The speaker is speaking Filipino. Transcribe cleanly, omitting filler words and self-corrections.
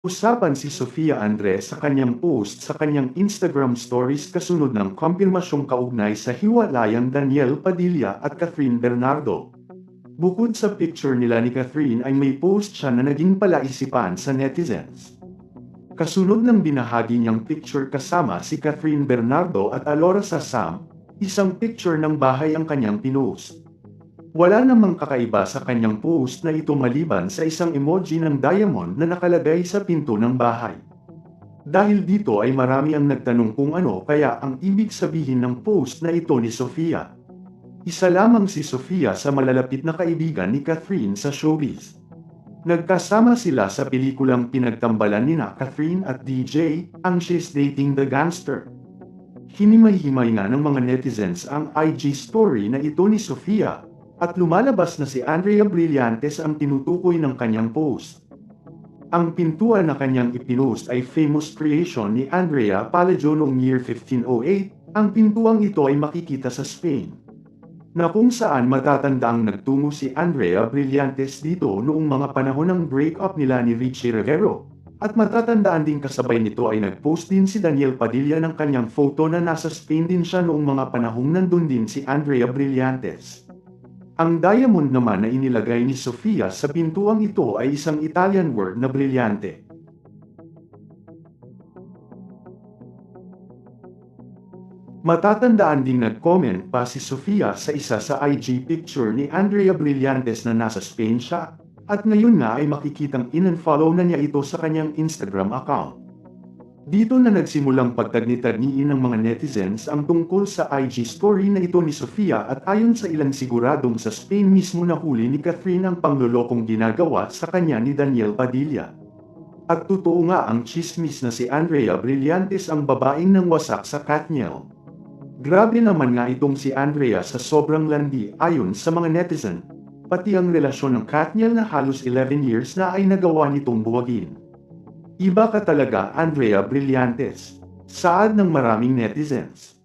Usapan si Sofia Andres sa kanyang post sa kanyang Instagram stories kasunod ng kumpirmasyong kaugnay sa hiwalayang Daniel Padilla at Catherine Bernardo. Bukod sa picture nila ni Catherine ay may post siya na naging palaisipan sa netizens. Kasunod ng binahagi niyang picture kasama si Catherine Bernardo at Alora Sasam, isang picture ng bahay ang kanyang pinost. Wala namang kakaiba sa kanyang post na ito maliban sa isang emoji ng diamond na nakalagay sa pinto ng bahay. Dahil dito ay marami ang nagtanong kung ano kaya ang ibig sabihin ng post na ito ni Sofia. Isa lamang si Sofia sa malalapit na kaibigan ni Catherine sa showbiz. Nagkasama sila sa pelikulang pinagtambalan nina Catherine at DJ, ang She's Dating the Gangster. Hinimay-himay nga ng mga netizens ang IG story na ito ni Sofia, at lumalabas na si Andrea Brillantes ang tinutukoy ng kanyang post. Ang pintuan na kanyang ipinost ay famous creation ni Andrea Palladio noong year 1508, ang pintuang ito ay makikita sa Spain, na kung saan matatandaang nagtungo si Andrea Brillantes dito noong mga panahon ng breakup nila ni Richie Rivero, at matatandaan din kasabay nito ay nagpost din si Daniel Padilla ng kanyang photo na nasa Spain din siya noong mga panahong nandun din si Andrea Brillantes. Ang diamond naman na inilagay ni Sofia sa pintuang ito ay isang Italian word na brilyante. Matatandaan ding nag-comment pa si Sofia sa isa sa IG picture ni Andrea Brillantes na nasa Spain siya, at ngayon nga ay makikitang in-unfollow na niya ito sa kanyang Instagram account. Dito na nagsimulang pagtagni-tagniin ng mga netizens ang tungkol sa IG story na ito ni Sofia, at ayon sa ilang siguradong sa Spain mismo nahuli ni Catherine ang panglolokong ginagawa sa kanya ni Daniel Padilla. At totoo nga ang chismis na si Andrea Brillantes ang babaeng nang wasak sa Katniel. Grabe naman nga itong si Andrea sa sobrang landi ayon sa mga netizen, pati ang relasyon ng Katniel na halos 11 years na ay nagawa nitong buwagin. Iba ka talaga, Andrea Brillantes, saad ng maraming netizens.